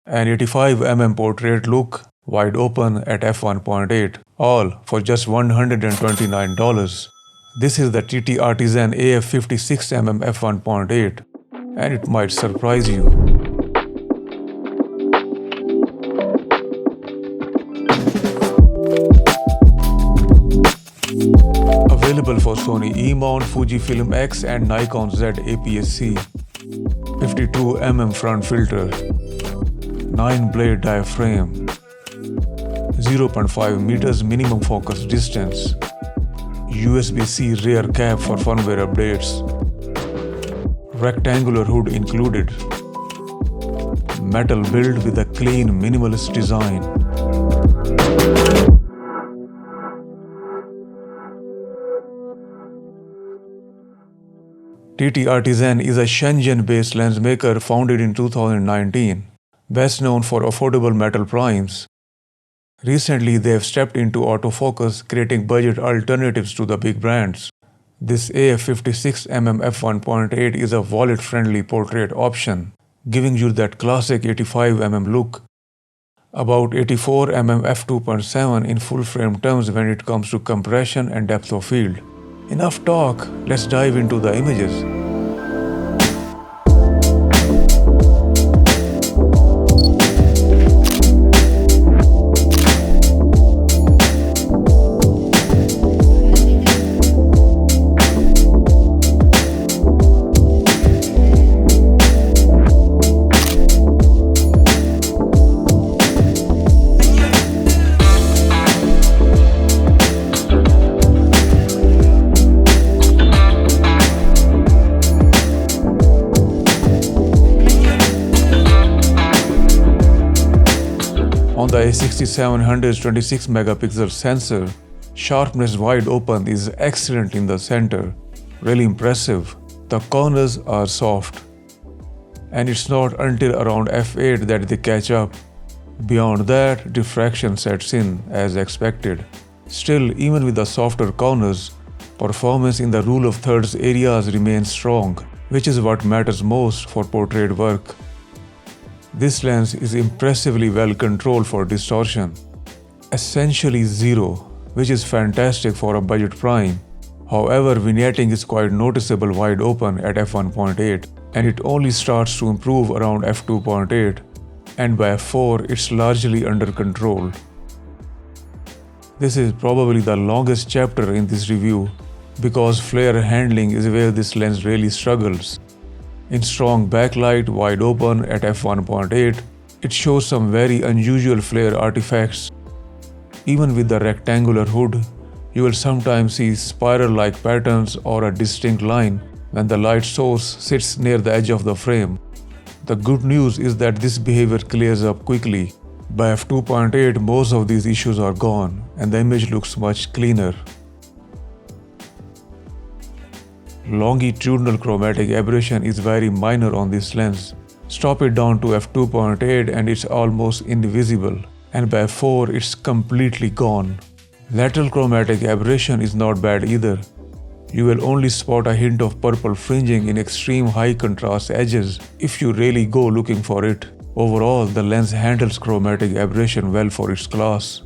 An 85mm portrait look wide open at f1.8, all for just $129. This is the TTArtisan AF 56mm f1.8, and it might surprise you. Available for Sony E-mount, Fujifilm X and Nikon Z APS-C. 52mm front filter, 9-blade diaphragm, 0.5 meters minimum focus distance, USB-C rear cap for firmware updates, rectangular hood included, metal build with a clean minimalist design. TTArtisan is a Shenzhen-based lens maker founded in 2019, best known for affordable metal primes. Recently, they have stepped into autofocus, creating budget alternatives to the big brands. This AF56mm f1.8 is a wallet-friendly portrait option, giving you that classic 85mm look. About 84mm f2.7 in full-frame terms when it comes to compression and depth of field. Enough talk, let's dive into the images. On the A6700's 26-megapixel sensor, sharpness wide open is excellent in the center, really impressive. The corners are soft, and it's not until around f8 that they catch up. Beyond that, diffraction sets in as expected. Still, even with the softer corners, performance in the rule of thirds areas remains strong, which is what matters most for portrait work. This lens is impressively well controlled for distortion, essentially zero, which is fantastic for a budget prime. However, vignetting is quite noticeable wide open at f1.8, and it only starts to improve around f2.8, and by f4 it's largely under control. This is probably the longest chapter in this review, because flare handling is where this lens really struggles. In strong backlight wide open at f1.8, it shows some very unusual flare artifacts. Even with the rectangular hood, you will sometimes see spiral-like patterns or a distinct line when the light source sits near the edge of the frame. The good news is that this behavior clears up quickly. By f2.8, most of these issues are gone and the image looks much cleaner. Longitudinal chromatic aberration is very minor on this lens. Stop it down to f2.8 and it's almost invisible, and by f4 it's completely gone. Lateral chromatic aberration is not bad either. You will only spot a hint of purple fringing in extreme high contrast edges if you really go looking for it. Overall, the lens handles chromatic aberration well for its class.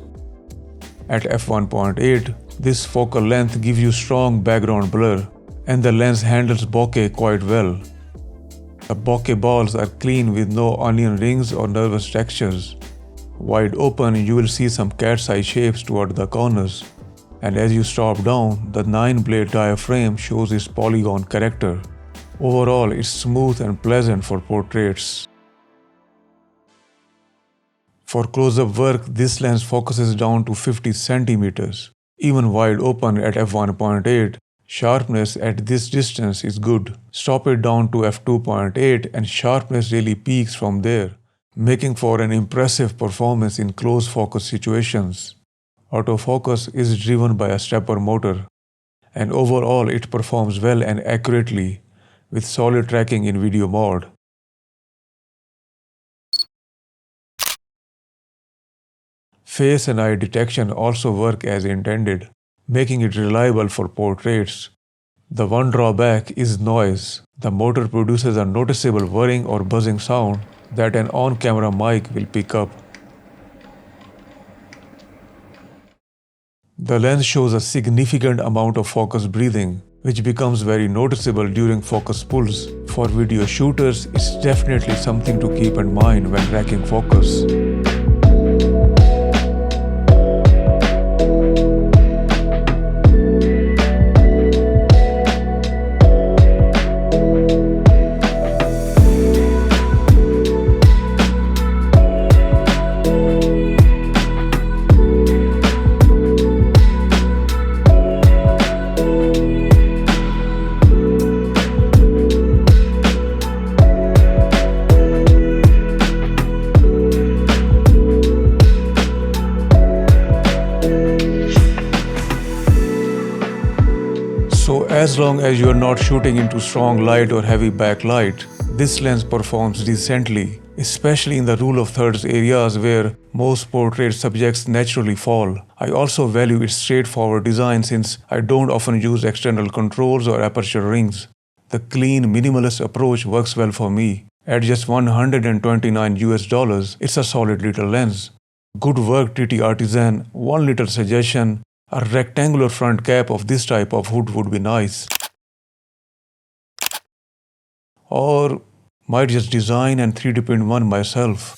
At f1.8, this focal length gives you strong background blur, and the lens handles bokeh quite well. The bokeh balls are clean with no onion rings or nervous textures. Wide open, you will see some cat's eye shapes toward the corners, and as you stop down, the 9-blade diaphragm shows its polygon character. Overall, it's smooth and pleasant for portraits. For close-up work, this lens focuses down to 50 centimeters. Even wide open at f1.8, sharpness at this distance is good. Stop it down to f2.8 and sharpness really peaks from there, making for an impressive performance in close focus situations. Autofocus is driven by a stepper motor, and overall it performs well and accurately with solid tracking in video mode. Face and eye detection also work as intended, making it reliable for portraits. The one drawback is noise. The motor produces a noticeable whirring or buzzing sound that an on-camera mic will pick up. The lens shows a significant amount of focus breathing, which becomes very noticeable during focus pulls. For video shooters, it's definitely something to keep in mind when tracking focus. So as long as you are not shooting into strong light or heavy backlight, this lens performs decently, especially in the rule of thirds areas where most portrait subjects naturally fall. I also value its straightforward design since I don't often use external controls or aperture rings. The clean, minimalist approach works well for me. At just $129, it's a solid little lens. Good work, TTArtisan. One little suggestion: a rectangular front cap of this type of hood would be nice. Or might just design and 3D print one myself.